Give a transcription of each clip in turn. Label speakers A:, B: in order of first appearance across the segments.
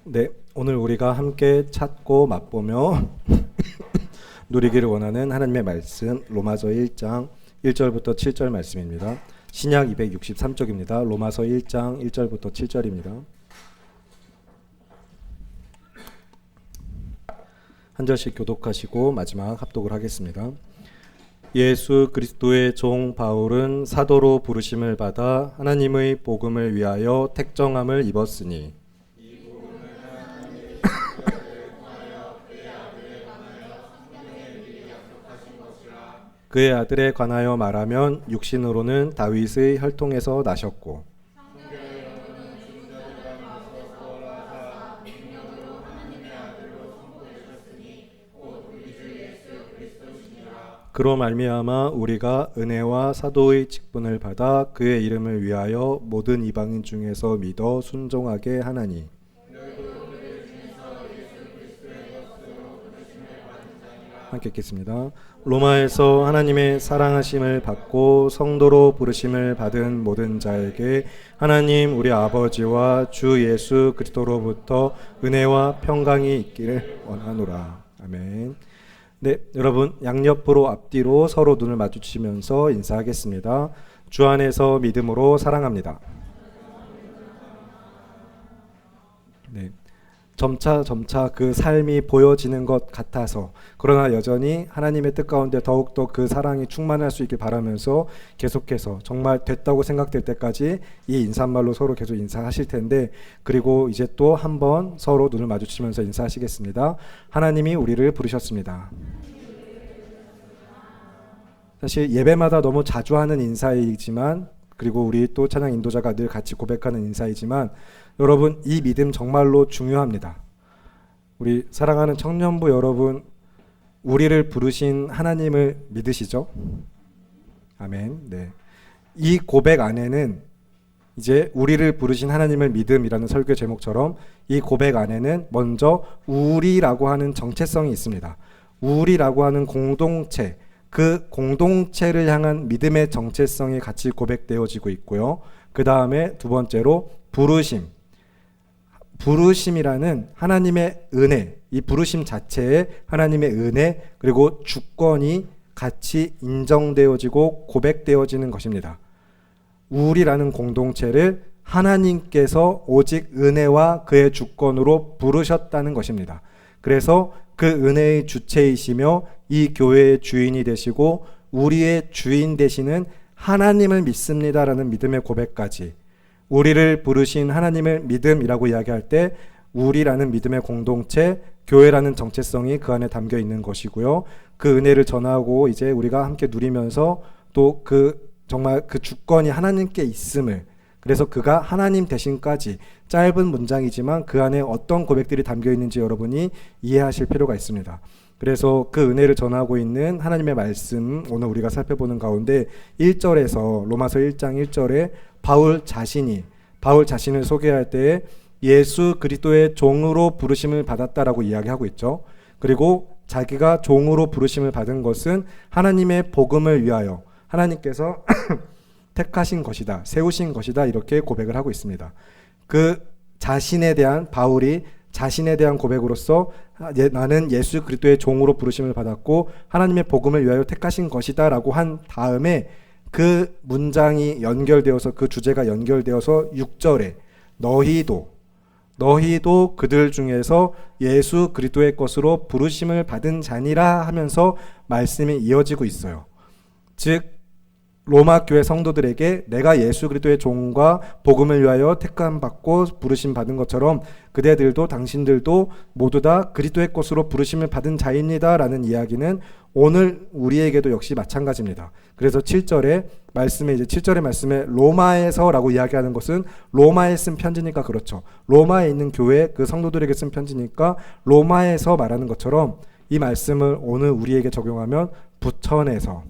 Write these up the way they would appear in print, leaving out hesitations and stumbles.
A: 네, 오늘 우리가 함께 찾고 맛보며 누리기를 원하는 하나님의 말씀 로마서 1장 1절부터 7절 말씀입니다. 신약 263쪽입니다. 로마서 1장 1절부터 7절입니다. 한 절씩 교독하시고 마지막 합독을 하겠습니다. 예수 그리스도의 종 바울은 사도로 부르심을 받아 하나님의 복음을 위하여 택정함을 입었으니 그의 아들에 관하여 말하면 육신으로는 다윗의 혈통에서 나셨고 그로 말미암아 우리가 은혜와 사도의 직분을 받아 그의 이름을 위하여 모든 이방인 중에서 믿어 순종하게 하나니 함께 읽겠습니다. 로마에서 하나님의 사랑하심을 받고 성도로 부르심을 받은 모든 자에게 하나님 우리 아버지와 주 예수 그리스도로부터 은혜와 평강이 있기를 원하노라. 아멘. 네, 여러분 양옆으로 앞뒤로 서로 눈을 마주치면서 인사하겠습니다. 주 안에서 믿음으로 사랑합니다. 네. 점차 그 삶이 보여지는 것 같아서 그러나 여전히 하나님의 뜻 가운데 더욱더 그 사랑이 충만할 수 있길 바라면서 계속해서 정말 됐다고 생각될 때까지 이 인사말로 서로 계속 인사하실 텐데 그리고 이제 또 한 번 서로 눈을 마주치면서 인사하시겠습니다. 하나님이 우리를 부르셨습니다. 사실 예배마다 너무 자주 하는 인사이지만 그리고 우리 또 찬양 인도자가 늘 같이 고백하는 인사이지만 여러분 이 믿음 정말로 중요합니다. 우리 사랑하는 청년부 여러분 우리를 부르신 하나님을 믿으시죠? 아멘. 네. 이 고백 안에는 이제 우리를 부르신 하나님을 믿음이라는 설교 제목처럼 이 고백 안에는 먼저 우리라고 하는 정체성이 있습니다. 우리라고 하는 공동체 그 공동체를 향한 믿음의 정체성이 같이 고백되어지고 있고요. 그 다음에 두 번째로 부르심이라는 하나님의 은혜, 이 부르심 자체에 하나님의 은혜 그리고 주권이 같이 인정되어지고 고백되어지는 것입니다. 우리라는 공동체를 하나님께서 오직 은혜와 그의 주권으로 부르셨다는 것입니다. 그래서 그 은혜의 주체이시며 이 교회의 주인이 되시고 우리의 주인 되시는 하나님을 믿습니다라는 믿음의 고백까지 우리를 부르신 하나님을 믿음이라고 이야기할 때 우리라는 믿음의 공동체, 교회라는 정체성이 그 안에 담겨 있는 것이고요. 그 은혜를 전하고 이제 우리가 함께 누리면서 또 정말 그 주권이 하나님께 있음을 그래서 그가 하나님 대신까지 짧은 문장이지만 그 안에 어떤 고백들이 담겨 있는지 여러분이 이해하실 필요가 있습니다. 그래서 그 은혜를 전하고 있는 하나님의 말씀 오늘 우리가 살펴보는 가운데 1절에서 로마서 1장 1절에 바울 자신을 소개할 때 예수 그리스도의 종으로 부르심을 받았다라고 이야기하고 있죠. 그리고 자기가 종으로 부르심을 받은 것은 하나님의 복음을 위하여 하나님께서 택하신 것이다, 세우신 것이다 이렇게 고백을 하고 있습니다. 바울이 자신에 대한 고백으로서 나는 예수 그리스도의 종으로 부르심을 받았고 하나님의 복음을 위하여 택하신 것이다 라고 한 다음에 그 문장이 연결되어서 그 주제가 연결되어서 6절에 너희도 그들 중에서 예수 그리스도의 것으로 부르심을 받은 자니라 하면서 말씀이 이어지고 있어요. 즉 로마 교회 성도들에게 내가 예수 그리스도의 종과 복음을 위하여 택함 받고 부르심 받은 것처럼 그대들도 당신들도 모두 다 그리스도의 것으로 부르심을 받은 자입니다 라는 이야기는 오늘 우리에게도 역시 마찬가지입니다. 그래서 7절의 말씀에 로마에서라고 이야기하는 것은 로마에 쓴 편지니까 그렇죠. 로마에 있는 교회 그 성도들에게 쓴 편지니까 로마에서 말하는 것처럼 이 말씀을 오늘 우리에게 적용하면 부천에서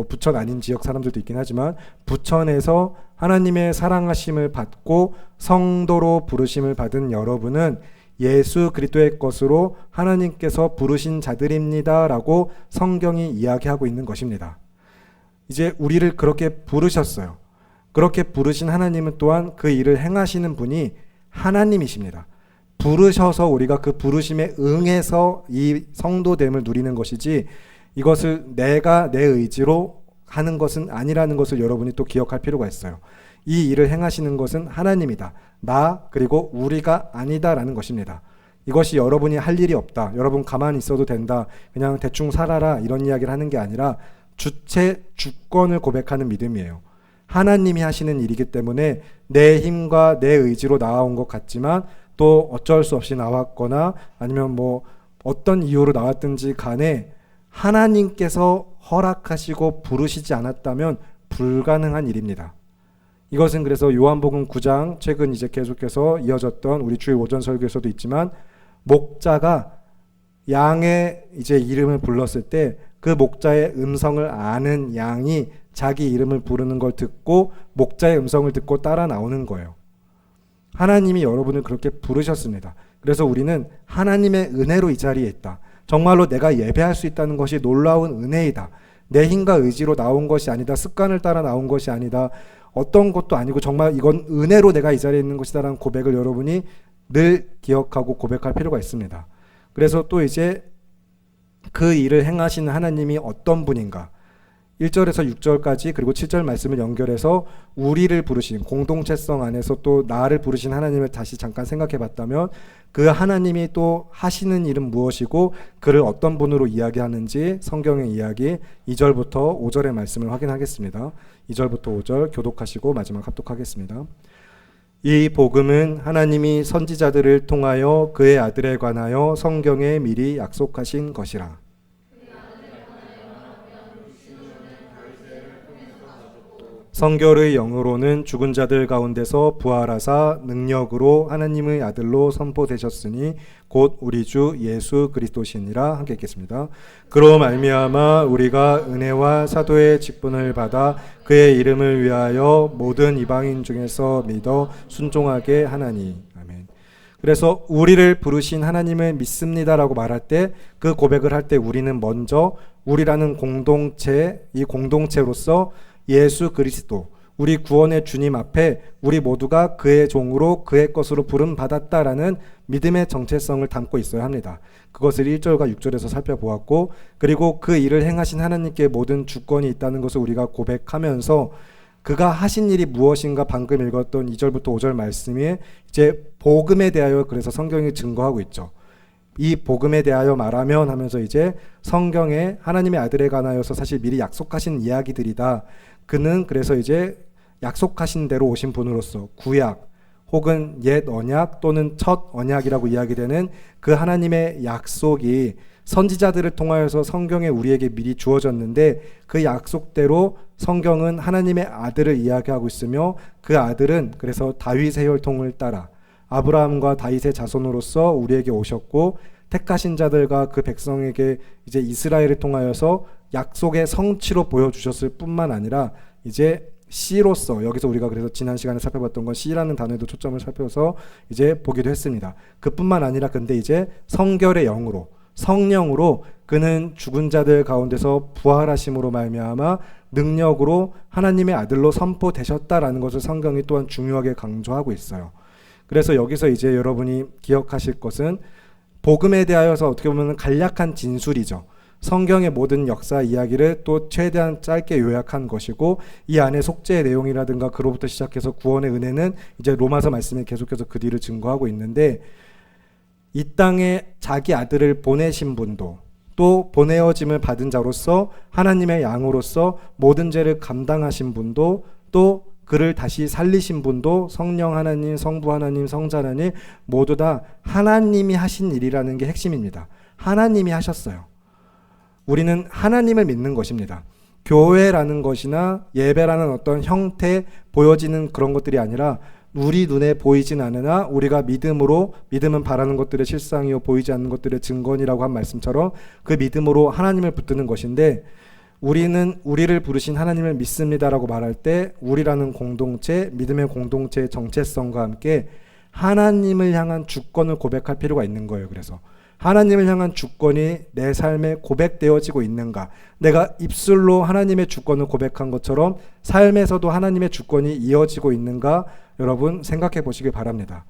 A: 부천 아닌 지역 사람들도 있긴 하지만 부천에서 하나님의 사랑하심을 받고 성도로 부르심을 받은 여러분은 예수 그리스도의 것으로 하나님께서 부르신 자들입니다 라고 성경이 이야기하고 있는 것입니다. 이제 우리를 그렇게 부르셨어요. 그렇게 부르신 하나님은 또한 그 일을 행하시는 분이 하나님이십니다. 부르셔서 우리가 그 부르심에 응해서 이 성도됨을 누리는 것이지, 이것을 내가 내 의지로 하는 것은 아니라는 것을 여러분이 또 기억할 필요가 있어요. 이 일을 행하시는 것은 하나님이다. 나 그리고 우리가 아니다라는 것입니다. 이것이 여러분이 할 일이 없다, 여러분 가만히 있어도 된다, 그냥 대충 살아라, 이런 이야기를 하는 게 아니라 주체 주권을 고백하는 믿음이에요. 하나님이 하시는 일이기 때문에 내 힘과 내 의지로 나아온 것 같지만 또 어쩔 수 없이 나왔거나 아니면 뭐 어떤 이유로 나왔든지 간에 하나님께서 허락하시고 부르시지 않았다면 불가능한 일입니다. 이것은 그래서 요한복음 9장, 최근 이제 계속해서 이어졌던 우리 주일 오전 설교에서도 있지만, 목자가 양의 이제 이름을 불렀을 때 그 목자의 음성을 아는 양이 자기 이름을 부르는 걸 듣고 목자의 음성을 듣고 따라 나오는 거예요. 하나님이 여러분을 그렇게 부르셨습니다. 그래서 우리는 하나님의 은혜로 이 자리에 있다. 정말로 내가 예배할 수 있다는 것이 놀라운 은혜이다. 내 힘과 의지로 나온 것이 아니다. 습관을 따라 나온 것이 아니다. 어떤 것도 아니고 정말 이건 은혜로 내가 이 자리에 있는 것이다라는 고백을 여러분이 늘 기억하고 고백할 필요가 있습니다. 그래서 또 이제 그 일을 행하시는 하나님이 어떤 분인가, 1절에서 6절까지 그리고 7절 말씀을 연결해서 우리를 부르신, 공동체성 안에서 또 나를 부르신 하나님을 다시 잠깐 생각해 봤다면, 그 하나님이 또 하시는 일은 무엇이고 그를 어떤 분으로 이야기하는지 성경의 이야기 2절부터 5절의 말씀을 확인하겠습니다. 2절부터 5절 교독하시고 마지막 합독하겠습니다. 이 복음은 하나님이 선지자들을 통하여 그의 아들에 관하여 성경에 미리 약속하신 것이라. 성결의 영으로는 죽은 자들 가운데서 부활하사 능력으로 하나님의 아들로 선포되셨으니 곧 우리 주 예수 그리스도시니라. 함께 읽겠습니다. 그로 말미암아 우리가 은혜와 사도의 직분을 받아 그의 이름을 위하여 모든 이방인 중에서 믿어 순종하게 하나니. 아멘. 그래서 우리를 부르신 하나님을 믿습니다라고 말할 때, 그 고백을 할 때 우리는 먼저 우리라는 공동체, 이 공동체로서 예수 그리스도, 우리 구원의 주님 앞에 우리 모두가 그의 종으로 그의 것으로 부름 받았다라는 믿음의 정체성을 담고 있어야 합니다. 그것을 1절과 6절에서 살펴보았고, 그리고 그 일을 행하신 하나님께 모든 주권이 있다는 것을 우리가 고백하면서 그가 하신 일이 무엇인가, 방금 읽었던 2절부터 5절 말씀이 이제 복음에 대하여 그래서 성경이 증거하고 있죠. 이 복음에 대하여 말하면 하면서 이제 성경에 하나님의 아들에 관하여서 사실 미리 약속하신 이야기들이다. 그는 그래서 이제 약속하신 대로 오신 분으로서 구약 혹은 옛 언약 또는 첫 언약이라고 이야기되는 그 하나님의 약속이 선지자들을 통하여서 성경에 우리에게 미리 주어졌는데, 그 약속대로 성경은 하나님의 아들을 이야기하고 있으며, 그 아들은 그래서 다윗의 혈통을 따라 아브라함과 다윗의 자손으로서 우리에게 오셨고, 택하신 자들과 그 백성에게 이제 이스라엘을 통하여서 약속의 성취로 보여주셨을 뿐만 아니라 이제 씨로서, 여기서 우리가 그래서 지난 시간에 살펴봤던 건 씨라는 단어에도 초점을 살펴서 이제 보기도 했습니다. 그뿐만 아니라 근데 이제 성결의 영으로, 성령으로 그는 죽은 자들 가운데서 부활하심으로 말미암아 능력으로 하나님의 아들로 선포되셨다라는 것을 성경이 또한 중요하게 강조하고 있어요. 그래서 여기서 이제 여러분이 기억하실 것은 복음에 대하여서 어떻게 보면 간략한 진술이죠. 성경의 모든 역사 이야기를 또 최대한 짧게 요약한 것이고, 이 안에 속죄의 내용이라든가 그로부터 시작해서 구원의 은혜는 이제 로마서 말씀이 계속해서 그 뒤를 증거하고 있는데, 이 땅에 자기 아들을 보내신 분도 또 보내어짐을 받은 자로서 하나님의 양으로서 모든 죄를 감당하신 분도 또 그를 다시 살리신 분도 성령 하나님, 성부 하나님, 성자 하나님 모두 다 하나님이 하신 일이라는 게 핵심입니다. 하나님이 하셨어요. 우리는 하나님을 믿는 것입니다. 교회라는 것이나 예배라는 어떤 형태, 보여지는 그런 것들이 아니라 우리 눈에 보이진 않으나 우리가 믿음으로, 믿음은 바라는 것들의 실상이요 보이지 않는 것들의 증거니라고 한 말씀처럼 그 믿음으로 하나님을 붙드는 것인데, 우리는 우리를 부르신 하나님을 믿습니다라고 말할 때 우리라는 공동체, 믿음의 공동체의 정체성과 함께 하나님을 향한 주권을 고백할 필요가 있는 거예요. 그래서 하나님을 향한 주권이 내 삶에 고백되어지고 있는가, 내가 입술로 하나님의 주권을 고백한 것처럼 삶에서도 하나님의 주권이 이어지고 있는가, 여러분 생각해 보시길 바랍니다.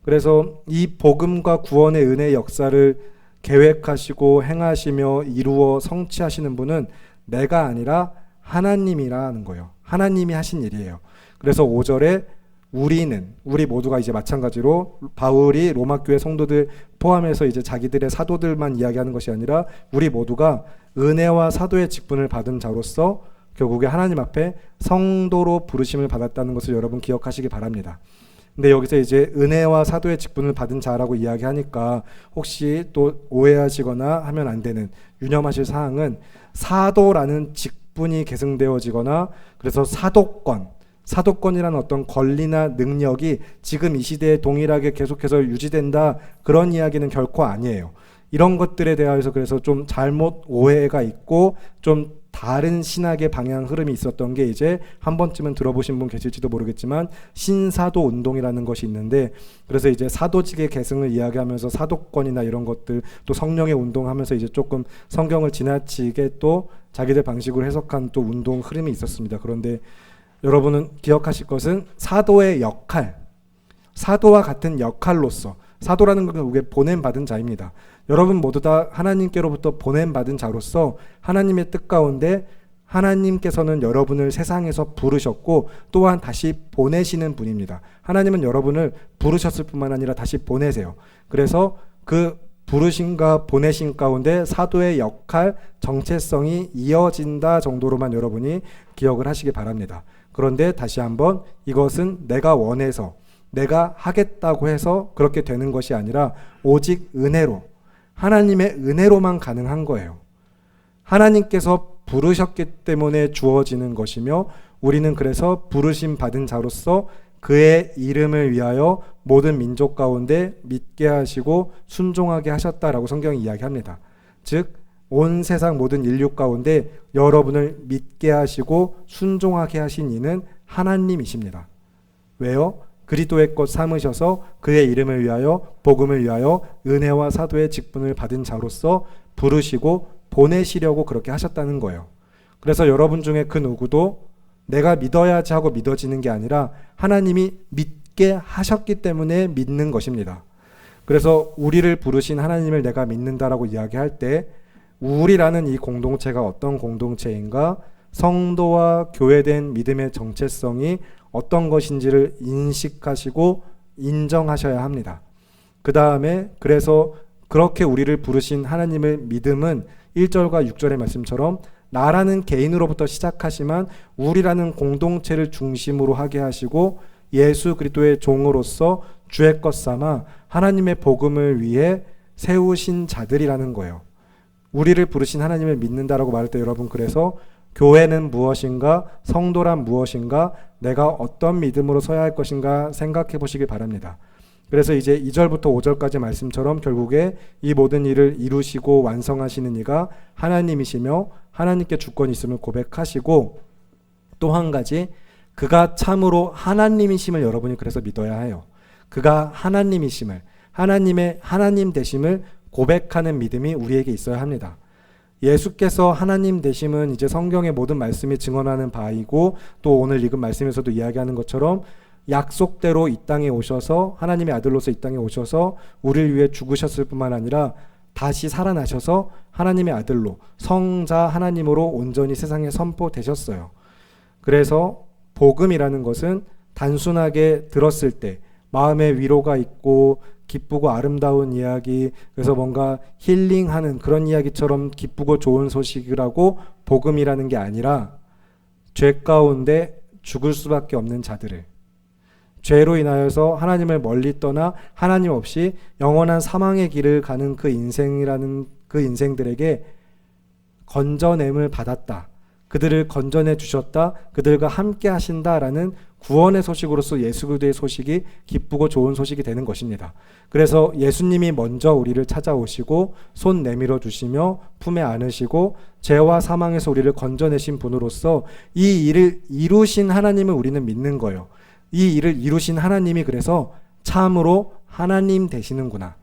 A: 그래서 이 복음과 구원의 은혜의 역사를 계획하시고 행하시며 이루어 성취하시는 분은 내가 아니라 하나님이라는 거예요. 하나님이 하신 일이에요. 그래서 5절에 우리 모두가 이제 마찬가지로 바울이 로마 교회 성도들 포함해서 이제 자기들의 사도들만 이야기하는 것이 아니라 우리 모두가 은혜와 사도의 직분을 받은 자로서 결국에 하나님 앞에 성도로 부르심을 받았다는 것을 여러분 기억하시기 바랍니다. 근데 여기서 이제 은혜와 사도의 직분을 받은 자라고 이야기하니까 혹시 또 오해하시거나 하면 안 되는 유념하실 사항은 사도라는 직분이 계승되어지거나 그래서 사도권이라는 어떤 권리나 능력이 지금 이 시대에 동일하게 계속해서 유지된다, 그런 이야기는 결코 아니에요. 이런 것들에 대해서 그래서 좀 잘못 오해가 있고 좀 다른 신학의 방향 흐름이 있었던 게 이제 한 번쯤은 들어보신 분 계실지도 모르겠지만 신사도 운동이라는 것이 있는데, 그래서 이제 사도직의 계승을 이야기하면서 사도권이나 이런 것들 또 성령의 운동하면서 이제 조금 성경을 지나치게 또 자기들 방식으로 해석한 또 운동 흐름이 있었습니다. 그런데 여러분은 기억하실 것은 사도의 역할, 사도와 같은 역할로서, 사도라는 건 우리가 보냄받은 자입니다. 여러분 모두 다 하나님께로부터 보냄받은 자로서 하나님의 뜻 가운데 하나님께서는 여러분을 세상에서 부르셨고 또한 다시 보내시는 분입니다. 하나님은 여러분을 부르셨을 뿐만 아니라 다시 보내세요. 그래서 그 부르심과 보내심 가운데 사도의 역할, 정체성이 이어진다 정도로만 여러분이 기억을 하시기 바랍니다. 그런데 다시 한번 이것은 내가 원해서 내가 하겠다고 해서 그렇게 되는 것이 아니라 오직 은혜로, 하나님의 은혜로만 가능한 거예요. 하나님께서 부르셨기 때문에 주어지는 것이며 우리는 그래서 부르심 받은 자로서 그의 이름을 위하여 모든 민족 가운데 믿게 하시고 순종하게 하셨다라고 성경이 이야기합니다. 즉 온 세상 모든 인류 가운데 여러분을 믿게 하시고 순종하게 하신 이는 하나님이십니다. 왜요? 그리스도의 것 삼으셔서 그의 이름을 위하여 복음을 위하여 은혜와 사도의 직분을 받은 자로서 부르시고 보내시려고 그렇게 하셨다는 거예요. 그래서 여러분 중에 그 누구도 내가 믿어야지 하고 믿어지는 게 아니라 하나님이 믿게 하셨기 때문에 믿는 것입니다. 그래서 우리를 부르신 하나님을 내가 믿는다라고 이야기할 때 우리라는 이 공동체가 어떤 공동체인가, 성도와 교회된 믿음의 정체성이 어떤 것인지를 인식하시고 인정하셔야 합니다. 그 다음에 그래서 그렇게 우리를 부르신 하나님의 믿음은 1절과 6절의 말씀처럼 나라는 개인으로부터 시작하지만 우리라는 공동체를 중심으로 하게 하시고 예수 그리스도의 종으로서 주의 것 삼아 하나님의 복음을 위해 세우신 자들이라는 거예요. 우리를 부르신 하나님을 믿는다라고 말할 때 여러분 그래서 교회는 무엇인가, 성도란 무엇인가, 내가 어떤 믿음으로 서야 할 것인가 생각해 보시기 바랍니다. 그래서 이제 2절부터 5절까지 말씀처럼 결국에 이 모든 일을 이루시고 완성하시는 이가 하나님이시며 하나님께 주권이 있음을 고백하시고 또 한 가지 그가 참으로 하나님이심을 여러분이 그래서 믿어야 해요. 그가 하나님이심을, 하나님의 하나님 되심을 고백하는 믿음이 우리에게 있어야 합니다. 예수께서 하나님 되심은 이제 성경의 모든 말씀이 증언하는 바이고 또 오늘 읽은 말씀에서도 이야기하는 것처럼 약속대로 이 땅에 오셔서 하나님의 아들로서 이 땅에 오셔서 우리를 위해 죽으셨을 뿐만 아니라 다시 살아나셔서 하나님의 아들로 성자 하나님으로 온전히 세상에 선포되셨어요. 그래서 복음이라는 것은 단순하게 들었을 때 마음의 위로가 있고 기쁘고 아름다운 이야기, 그래서 뭔가 힐링하는 그런 이야기처럼 기쁘고 좋은 소식이라고 복음이라는 게 아니라 죄 가운데 죽을 수밖에 없는 자들을, 죄로 인하여서 하나님을 멀리 떠나 하나님 없이 영원한 사망의 길을 가는 그 인생이라는 그 인생들에게 건져냄을 받았다, 그들을 건져내 주셨다, 그들과 함께 하신다라는 구원의 소식으로서 예수 그리스도의 소식이 기쁘고 좋은 소식이 되는 것입니다. 그래서 예수님이 먼저 우리를 찾아오시고 손 내밀어 주시며 품에 안으시고 죄와 사망에서 우리를 건져내신 분으로서 이 일을 이루신 하나님을 우리는 믿는 거예요. 이 일을 이루신 하나님이 그래서 참으로 하나님 되시는구나,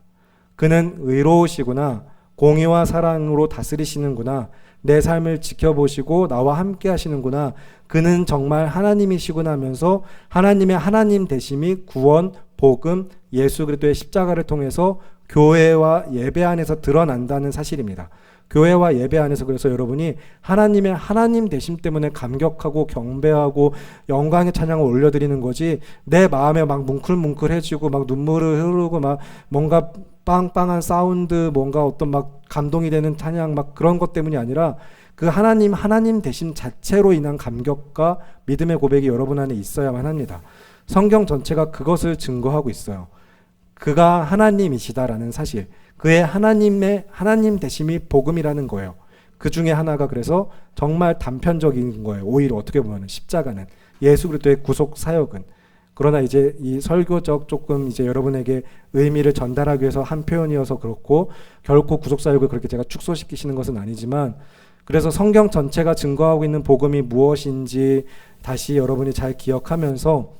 A: 그는 의로우시구나, 공의와 사랑으로 다스리시는구나, 내 삶을 지켜보시고 나와 함께 하시는구나, 그는 정말 하나님이시구나 하면서 하나님의 하나님 되심이 구원, 복음, 예수 그리스도의 십자가를 통해서 교회와 예배 안에서 드러난다는 사실입니다. 교회와 예배 안에서 그래서 여러분이 하나님의 하나님 되심 때문에 감격하고 경배하고 영광의 찬양을 올려드리는 거지, 내 마음에 막 뭉클뭉클해지고 막 눈물을 흐르고 막 뭔가 빵빵한 사운드, 뭔가 어떤 막 감동이 되는 찬양 막 그런 것 때문이 아니라 그 하나님 되심 자체로 인한 감격과 믿음의 고백이 여러분 안에 있어야만 합니다. 성경 전체가 그것을 증거하고 있어요. 그가 하나님이시다라는 사실, 그의 하나님 되심이 복음이라는 거예요. 그 중에 하나가 그래서 정말 단편적인 거예요. 오히려 어떻게 보면 십자가는, 예수 그리스도의 구속 사역은. 그러나 이제 이 설교적 조금 이제 여러분에게 의미를 전달하기 위해서 한 표현이어서 그렇고, 결코 구속 사역을 그렇게 제가 축소시키시는 것은 아니지만, 그래서 성경 전체가 증거하고 있는 복음이 무엇인지 다시 여러분이 잘 기억하면서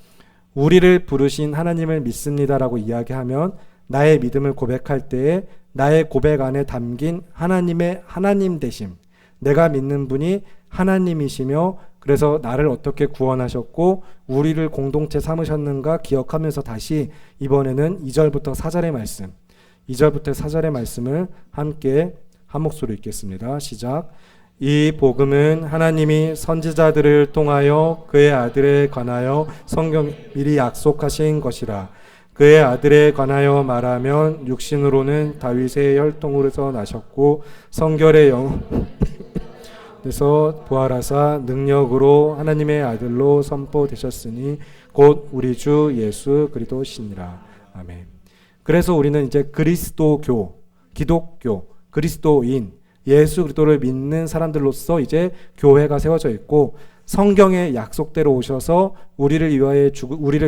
A: 우리를 부르신 하나님을 믿습니다라고 이야기하면 나의 믿음을 고백할 때에 나의 고백 안에 담긴 하나님의 하나님 되심, 내가 믿는 분이 하나님이시며 그래서 나를 어떻게 구원하셨고 우리를 공동체 삼으셨는가 기억하면서 다시 이번에는 2절부터 4절의 말씀, 2절부터 4절의 말씀을 함께 한 목소리로 읽겠습니다. 시작. 이 복음은 하나님이 선지자들을 통하여 그의 아들에 관하여 성경 미리 약속하신 것이라. 그의 아들에 관하여 말하면 육신으로는 다윗의 혈통으로서 나셨고 성결의 영에서 부활하사 능력으로 하나님의 아들로 선포되셨으니 곧 우리 주 예수 그리스도시니라. 아멘. 그래서 우리는 이제 그리스도교, 기독교, 그리스도인, 예수 그리스도를 믿는 사람들로서 이제 교회가 세워져 있고 성경의 약속대로 오셔서 우리를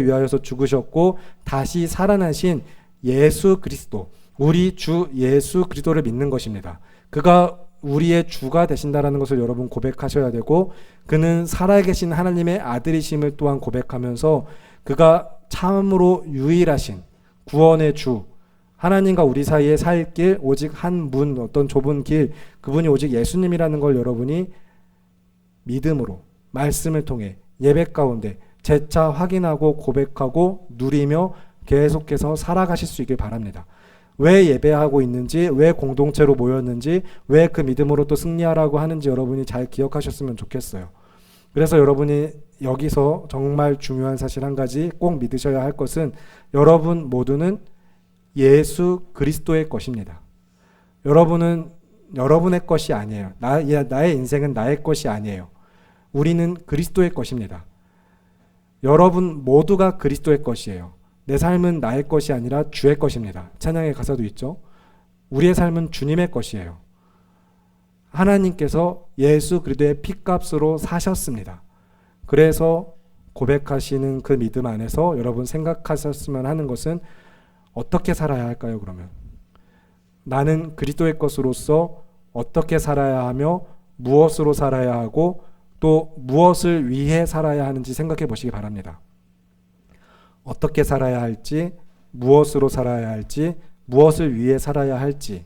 A: 위하여서 죽으셨고 다시 살아나신 예수 그리스도, 우리 주 예수 그리스도를 믿는 것입니다. 그가 우리의 주가 되신다라는 것을 여러분 고백하셔야 되고, 그는 살아계신 하나님의 아들이심을 또한 고백하면서 그가 참으로 유일하신 구원의 주, 하나님과 우리 사이에 살 길 오직 한 문, 어떤 좁은 길, 그분이 오직 예수님이라는 걸 여러분이 믿음으로 말씀을 통해 예배 가운데 재차 확인하고 고백하고 누리며 계속해서 살아가실 수 있길 바랍니다. 왜 예배하고 있는지, 왜 공동체로 모였는지, 왜 그 믿음으로 또 승리하라고 하는지 여러분이 잘 기억하셨으면 좋겠어요. 그래서 여러분이 여기서 정말 중요한 사실 한 가지 꼭 믿으셔야 할 것은 여러분 모두는 예수 그리스도의 것입니다. 여러분은 여러분의 것이 아니에요. 나의 인생은 나의 것이 아니에요. 우리는 그리스도의 것입니다. 여러분 모두가 그리스도의 것이에요. 내 삶은 나의 것이 아니라 주의 것입니다. 찬양의 가사도 있죠. 우리의 삶은 주님의 것이에요. 하나님께서 예수 그리스도의 피값으로 사셨습니다. 그래서 고백하시는 그 믿음 안에서 여러분 생각하셨으면 하는 것은 어떻게 살아야 할까요? 그러면 나는 그리스도의 것으로서 어떻게 살아야 하며 무엇으로 살아야 하고 또 무엇을 위해 살아야 하는지 생각해 보시기 바랍니다. 어떻게 살아야 할지, 무엇으로 살아야 할지, 무엇을 위해 살아야 할지,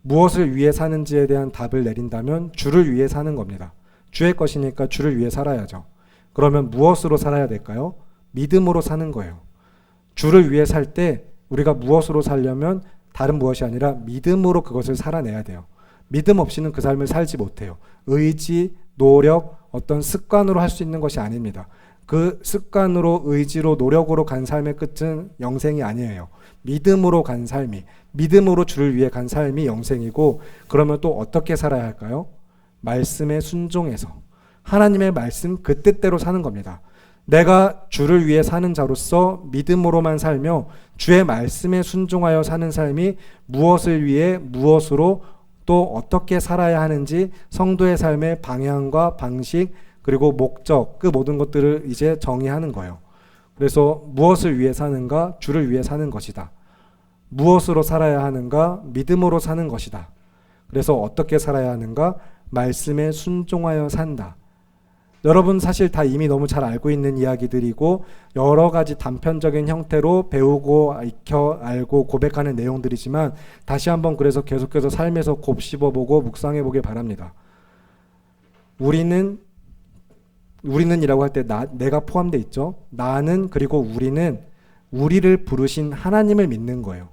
A: 무엇을 위해 사는지에 대한 답을 내린다면 주를 위해 사는 겁니다. 주의 것이니까 주를 위해 살아야죠. 그러면 무엇으로 살아야 될까요? 믿음으로 사는 거예요. 주를 위해 살 때 우리가 무엇으로 살려면 다른 무엇이 아니라 믿음으로 그것을 살아내야 돼요. 믿음 없이는 그 삶을 살지 못해요. 의지, 노력, 어떤 습관으로 할 수 있는 것이 아닙니다. 그 습관으로, 의지로, 노력으로 간 삶의 끝은 영생이 아니에요. 믿음으로 간 삶이, 믿음으로 주를 위해 간 삶이 영생이고, 그러면 또 어떻게 살아야 할까요? 말씀에 순종해서 하나님의 말씀 그 뜻대로 사는 겁니다. 내가 주를 위해 사는 자로서 믿음으로만 살며 주의 말씀에 순종하여 사는 삶이 무엇을 위해 무엇으로 또 어떻게 살아야 하는지 성도의 삶의 방향과 방식 그리고 목적, 그 모든 것들을 이제 정의하는 거예요. 그래서 무엇을 위해 사는가? 주를 위해 사는 것이다. 무엇으로 살아야 하는가? 믿음으로 사는 것이다. 그래서 어떻게 살아야 하는가? 말씀에 순종하여 산다. 여러분 사실 다 이미 너무 잘 알고 있는 이야기들이고 여러 가지 단편적인 형태로 배우고 익혀 알고 고백하는 내용들이지만 다시 한번 그래서 계속해서 삶에서 곱씹어보고 묵상해보길 바랍니다. 우리는이라고 할 때 내가 포함되어 있죠. 나는 그리고 우리는 우리를 부르신 하나님을 믿는 거예요.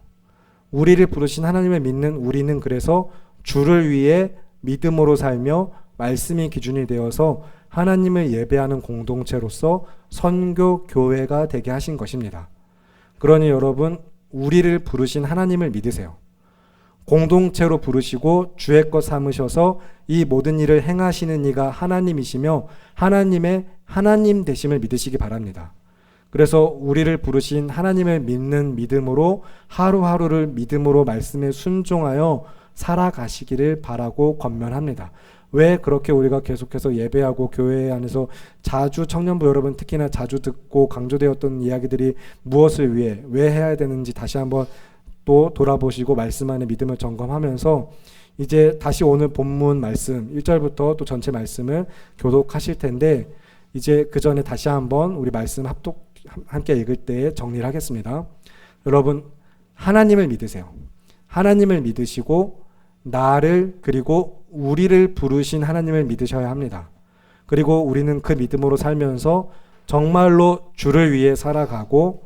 A: 우리를 부르신 하나님을 믿는 우리는 그래서 주를 위해 믿음으로 살며 말씀이 기준이 되어서 하나님을 예배하는 공동체로서 선교 교회가 되게 하신 것입니다. 그러니 여러분, 우리를 부르신 하나님을 믿으세요. 공동체로 부르시고 주의 것 삼으셔서 이 모든 일을 행하시는 이가 하나님이시며 하나님의 하나님 되심을 믿으시기 바랍니다. 그래서 우리를 부르신 하나님을 믿는 믿음으로 하루하루를 믿음으로 말씀에 순종하여 살아가시기를 바라고 권면합니다. 왜 그렇게 우리가 계속해서 예배하고 교회 안에서 자주 청년부 여러분 특히나 자주 듣고 강조되었던 이야기들이 무엇을 위해 왜 해야 되는지 다시 한번 또 돌아보시고 말씀 안에 믿음을 점검하면서 이제 다시 오늘 본문 말씀 1절부터 또 전체 말씀을 교독하실 텐데 이제 그 전에 다시 한번 우리 말씀 함께 읽을 때 정리를 하겠습니다. 여러분, 하나님을 믿으세요. 하나님을 믿으시고 나를 그리고 우리를 부르신 하나님을 믿으셔야 합니다. 그리고 우리는 그 믿음으로 살면서 정말로 주를 위해 살아가고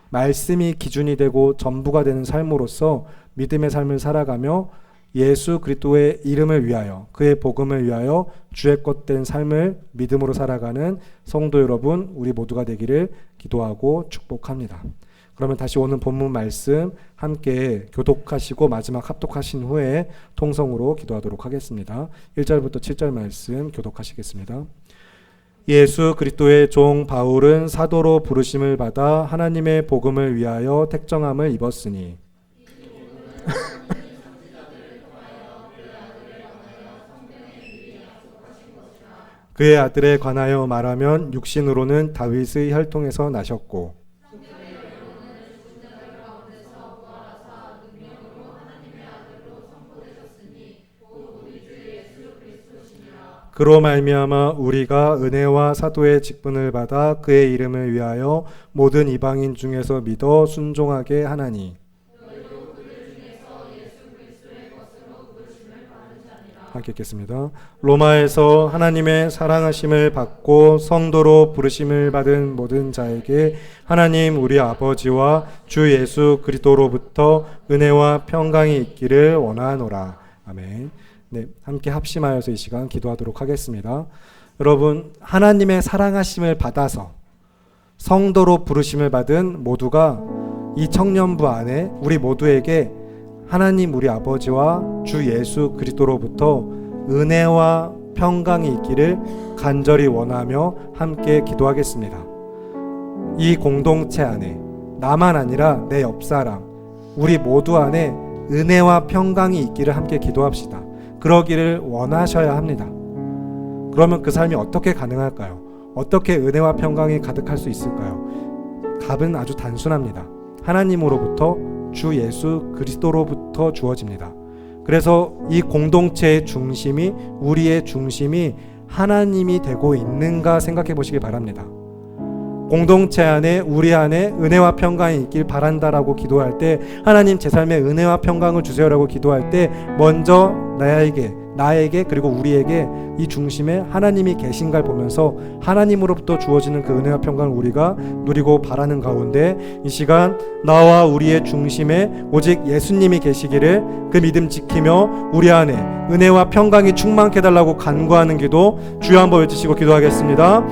A: 말씀이 기준이 되고 전부가 되는 삶으로서 믿음의 삶을 살아가며 예수 그리스도의 이름을 위하여 그의 복음을 위하여 주의 것 된 삶을 믿음으로 살아가는 성도 여러분 우리 모두가 되기를 기도하고 축복합니다. 그러면 다시 오늘 본문 말씀 함께 교독하시고 마지막 합독하신 후에 통성으로 기도하도록 하겠습니다. 1절부터 7절 말씀 교독하시겠습니다. 예수 그리스도의 종 바울은 사도로 부르심을 받아 하나님의 복음을 위하여 택정함을 입었으니 그의 아들에 관하여 말하면 육신으로는 다윗의 혈통에서 나셨고 그로 말미암아 우리가 은혜와 사도의 직분을 받아 그의 이름을 위하여 모든 이방인 중에서 믿어 순종하게 하나니 함께 읽겠습니다. 로마에서 하나님의 사랑하심을 받고 성도로 부르심을 받은 모든 자에게 하나님 우리 아버지와 주 예수 그리스도로부터 은혜와 평강이 있기를 원하노라. 아멘. 네, 함께 합심하여서 이 시간 기도하도록 하겠습니다. 여러분, 하나님의 사랑하심을 받아서 성도로 부르심을 받은 모두가 이 청년부 안에 우리 모두에게 하나님 우리 아버지와 주 예수 그리스도로부터 은혜와 평강이 있기를 간절히 원하며 함께 기도하겠습니다. 이 공동체 안에 나만 아니라 내 옆사람 우리 모두 안에 은혜와 평강이 있기를 함께 기도합시다. 그러기를 원하셔야 합니다. 그러면 그 삶이 어떻게 가능할까요? 어떻게 은혜와 평강이 가득할 수 있을까요? 답은 아주 단순합니다. 하나님으로부터 주 예수 그리스도로부터 주어집니다. 그래서 이 공동체의 중심이 우리의 중심이 하나님이 되고 있는가 생각해 보시기 바랍니다. 공동체 안에 우리 안에 은혜와 평강이 있길 바란다라고 기도할 때 하나님 제 삶에 은혜와 평강을 주세요라고 기도할 때 먼저 나에게 그리고 우리에게 이 중심에 하나님이 계신가를 보면서 하나님으로부터 주어지는 그 은혜와 평강을 우리가 누리고 바라는 가운데 이 시간 나와 우리의 중심에 오직 예수님이 계시기를 그 믿음 지키며 우리 안에 은혜와 평강이 충만케 해달라고 간구하는 기도 주여 한번 외치시고 기도하겠습니다.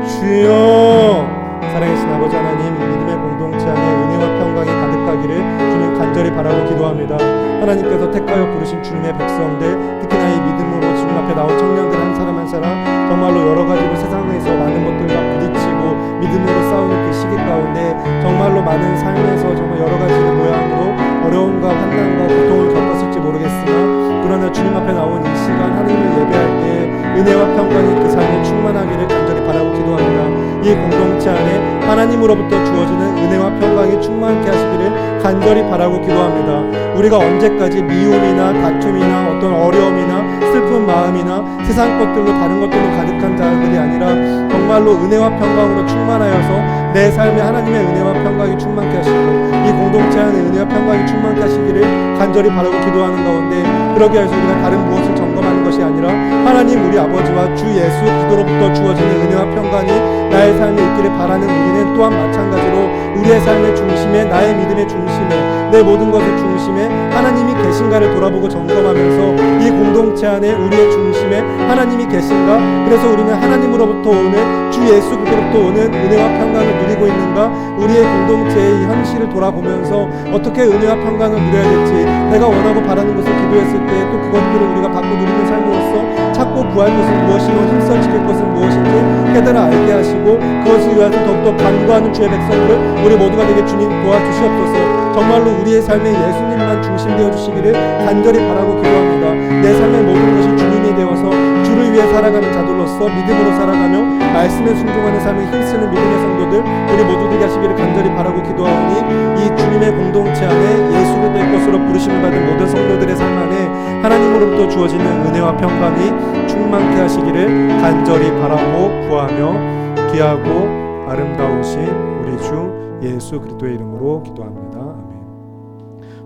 A: 주여 사랑하신 아버지 하나님, 이 믿음의 공동체 안에 은혜와 평강이 가득하기를 주님 간절히 바라고 기도합니다. 하나님께서 택하여 부르신 주님의 백성들, 특히나 이 믿음으로 주님 앞에 나온 청년들 한 사람 한 사람 정말로 여러 가지로 세상에서 많은 것들과 부딪히고 믿음으로 싸우는 그 시기 가운데 정말로 많은 삶에서 정말 여러 가지 모양으로 어려움과 환난과 고통을 겪었을지 모르겠으나 그러나 주님 앞에 나온 이 시간 하나님을 예배할 때 은혜와 평강이 그 삶에 충만하기를 간절히 바라고 기도합니다. 이 공동체 안에 하나님으로부터 주어지는 은혜와 평강이 충만케 하시기를 간절히 바라고 기도합니다. 우리가 언제까지 미움이나 다툼이나 어떤 어려움이나 슬픈 마음이나 세상 것들로 다른 것들로 가득한 자들이 아니라 정말로 은혜와 평강으로 충만하여서 내 삶에 하나님의 은혜와 평강이 충만케 하시고 이 공동체 안에 은혜와 평강이 충만케 하시기를 간절히 바라고 기도하는 가운데 그러기 위해서 우리가 다른 무엇을 점검하는 것이 아니라 하나님 우리 아버지와 주 예수 그리스도로부터 주어지는 은혜와 평강이 나의 삶에 있기를 바라는 우리는 또한 마찬가지로 우리의 삶의 중심에, 나의 믿음의 중심에, 내 모든 것의 중심에 하나님이 계신가를 돌아보고 점검하면서 이 공동체 안에 우리의 중심에 하나님이 계신가, 그래서 우리는 하나님으로부터 오는 주 예수 그리스도로부터 오는 은혜와 평강을 누리고 있는가, 우리의 공동체의 이 현실을 돌아보면서 어떻게 은혜와 평강을 누려야 될지, 내가 원하고 바라는 것을 기도했을 때 또 그것들을 우리가 받고 누리는 삶으로서 찾고 구할 것은 무엇이며 힘써 지킬 것은 무엇인지 깨달아 알게 하시고 그것을 위해서 더욱더 간구하는 주의 백성들 우리 모두가 되게 주님 도와주시옵소서. 정말로 우리의 삶에 예수님만 중심되어 주시기를 간절히 바라고 기도합니다. 내 삶의 모든 것이 주님이 되어서 주를 위해 살아가는 자들로서 믿음으로 살아가며 말씀에 순종하는 삶을 힘쓰는 믿음의 성도들 우리 모두 되게 하시기를 간절히 바라고 기도하오니, 이 주님의 공동체 안에 예수를 될 것으로 부르심을 받은 모든 성도들의 삶 안에 하나님으로부터 주어지는 은혜와 평강이 충만케 하시기를 간절히 바라고 구하며 귀하고 아름다우신 우리 주 예수 그리스도의 이름으로 기도합니다.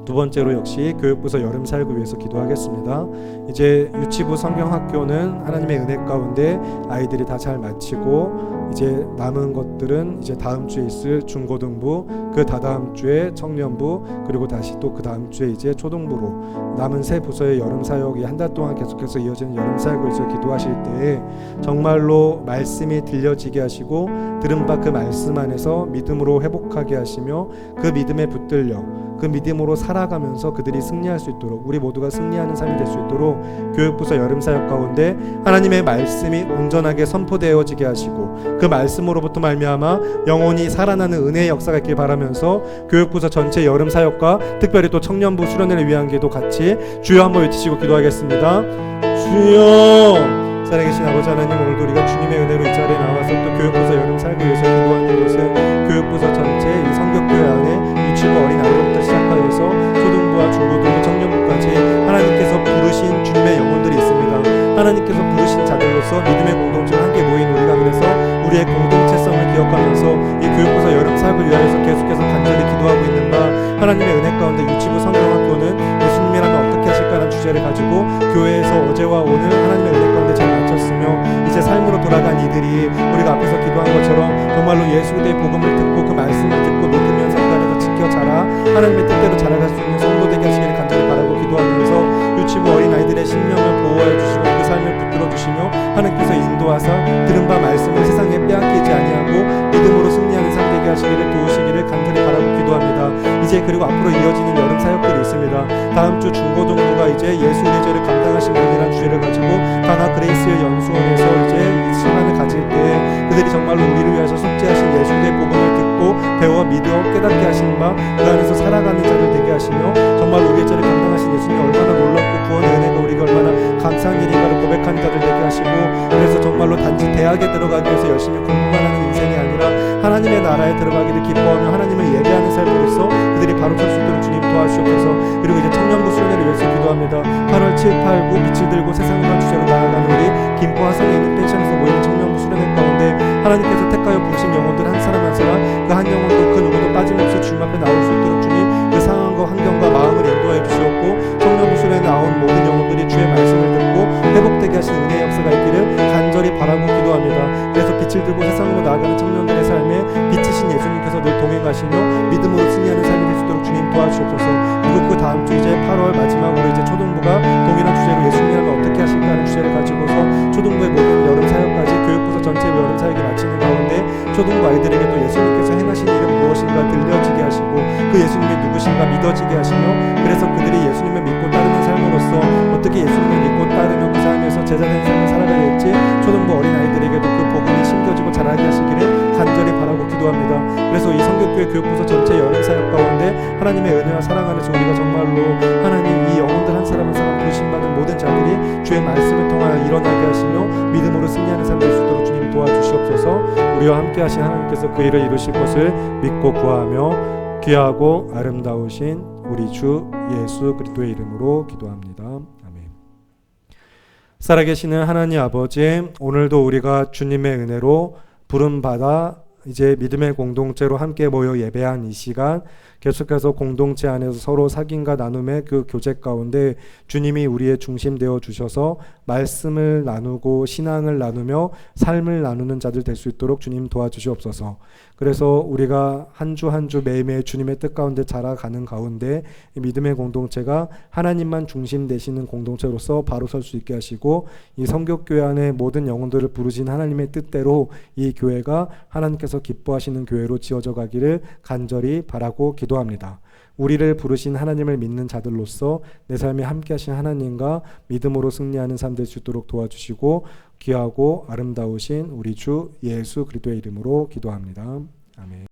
A: 두 번째로 역시 교육부서 여름 사역을 위해서 기도하겠습니다. 이제 유치부 성경학교는 하나님의 은혜 가운데 아이들이 다 잘 마치고 이제 남은 것들은 이제 다음 주에 있을 중고등부, 그 다다음 주에 청년부, 그리고 다시 또 그 다음 주에 이제 초등부로 남은 세 부서의 여름 사역이 한 달 동안 계속해서 이어지는 여름 사역을 위해서 기도하실 때에 정말로 말씀이 들려지게 하시고 들은 바 그 말씀 안에서 믿음으로 회복하게 하시며 그 믿음에 붙들려 그 믿음으로 살아가면서 그들이 승리할 수 있도록, 우리 모두가 승리하는 삶이 될 수 있도록 교육부서 여름 사역 가운데 하나님의 말씀이 온전하게 선포되어지게 하시고 그 말씀으로부터 말미암아 영혼이 살아나는 은혜의 역사가 있길 바라면서 교육부서 전체 여름 사역과 특별히 또 청년부 수련회를 위한 기도 같이 주여 한번 외치시고 기도하겠습니다. 주여. 살아계신 아버지 하나님, 오늘도 우리가 주님의 은혜로 이 자리에 나와서 또 교육부서 여름 사역을 위해서 기도하는 것은 교육부서 전체 이 성격교회 안에 유치부 어린 아이부터 시작하여서 초등부와 중고등부 청년부까지 하나님께서 부르신 주님의 영혼들이 있습니다. 하나님께서 부르신 자들로서 믿음의 공동체와 함께 모인 우리가, 그래서 우리의 공동체성을 기억하면서 이 교육부서 여름 사역을 위하여서 계속해서 간절히 기도하고 있는가, 하나님의 은혜 가운데 유치부 성경학교는 예수님이라면 어떻게 하실까라는 주제를 가지고 교회에서 어제와 오늘 하나님의 은혜 가운데 잘 마쳤으며 이제 삶으로 돌아간 이들이 우리가 앞에서 기도한 것처럼 정말로 예수 그리스도의 복음을 듣고 그 말씀을 듣고 믿으면서 그 안에서 지켜 자라 하나님의 뜻대로 자라갈 수 있는 성도 되게 하시기를 간절히 바라고 기도하면서 유치부 어린아이들의 심령을 보호해 주시고 그 삶을 붙들어 주시며 하나님께서 인도하사 들은 바 말씀을 세상에 빼앗기지 아니하고 믿음으로 승리하는 삶 되게 하시기를 도우시기를 간절히 바라고 기도합니다. 이제 그리고 앞으로 이어지는 여름 사역들이 있습니다. 다음 주 중고등부가 이제 예수 예절을 감당하신 분이라는 주제를 가지고 가나 그레이스의 연수원에서 이제 이 시간을 가질 때 그들이 정말로 우리를 위해서 속죄하신 예수의 복음을 듣고 배워 믿어 깨닫게 하시는 바 그 안에서 살아가는 자들 되게 하시며 정말로 우리의 죄를 감당하신 예수님이 얼마나 놀랍고 구원의 은혜가 우리가 얼마나 감사한 일인가를 고백하는 자들 되게 하시고, 그래서 정말로 단지 대학에 들어가기 위해서 열심히 공부만 하는 인생이 아니라 하나님의 나라에 들어가기를 기뻐하며 하나님을 예배하는 삶으로서 그들이 바로 설 수 있도록 주님 도와주시옵소서. 그리고 이제 청년부 수련회를 위해서 기도합니다. 8월 7, 8, 9 빛을 들고 세상과 주제로 나아가는 우리 김포 화성에 있는 펜션에서 모이는 청년부 수련회 가운데 하나님께서 택하여 부르신 영혼들 한 사람 한 사람 그 한 영혼도 그 누구도 빠짐없이 주님 앞에 나올 수 있도록 주님 그 상황과 환경과 마음을 인도해 주시옵고 청년부 수련회에 나온 모든 영혼들이 주의 말씀을 듣고 회복되게 하시는 은혜의 역사가 있기를 간절히 바라고 기도합니다. 그래서 빛을 들고 세상으로 나아가는 청년들의 삶에 빛이신 예수님께서 늘 동행하시며 믿음으로 승리하는 삶이 될 수 있도록 주님 도와주시옵소서. 그리고 그 다음 주 이제 8월 마지막으로 이제 초등부가 동일한 주제로 예수님이라면 어떻게 하실까라는 주제를 가지고서 초등부의 모든 여름 사역까지 교육부서 전체 여름 사역이 마치는 가운데 초등부 아이들에게도 예수님께서 행하신 일은 무엇인가 들려지게 하시고 그 예수님이 누구신가 믿어지게 하시며, 그래서 그들이 예수님을 믿고 따르는 삶으로서 어떻게 예수님을 믿고 따르며 그 삶에서 제자된 삶을 살아가야 할지 초등부 어린아이들에게도 그 복음이 심겨지고 자라게 하시기를 간절히 바라고 기도합니다. 그래서 이 성격교회 교육부서 전체 여름 사역 가운데 하나님의 은혜와 사랑 안에서 우리가 정말로 하나님 이 영혼들 한 사람 한 사람 부르심받은 모든 자들이 주의 말씀을 통하여 일어나게 하시며 믿음으로 승리하는 삶 될 수 있도록 주님 도와주시옵소서. 우리와 함께 하신 하나님께서 그 일을 이루실 것을 믿고 구하며 귀하고 아름다우신 우리 주 예수 그리스도의 이름으로 기도합니다. 아멘. 살아계시는 하나님 아버지, 오늘도 우리가 주님의 은혜로 부름받아 이제 믿음의 공동체로 함께 모여 예배한 이 시간, 계속해서 공동체 안에서 서로 사귐과 나눔의 그 교제 가운데 주님이 우리의 중심 되어 주셔서 말씀을 나누고 신앙을 나누며 삶을 나누는 자들 될 수 있도록 주님 도와주시옵소서. 그래서 우리가 한 주 한 주 매일매일 주님의 뜻 가운데 자라가는 가운데 이 믿음의 공동체가 하나님만 중심 되시는 공동체로서 바로 설 수 있게 하시고, 이 성교교회 안에 모든 영혼들을 부르신 하나님의 뜻대로 이 교회가 하나님께서 기뻐하시는 교회로 지어져 가기를 간절히 바라고 기도합니다. 우리를 부르신 하나님을 믿는 자들로서 내 삶에 함께 하신 하나님과 믿음으로 승리하는 삶 될 수 있도록 도와주시고, 귀하고 아름다우신 우리 주 예수 그리스도의 이름으로 기도합니다. 아멘.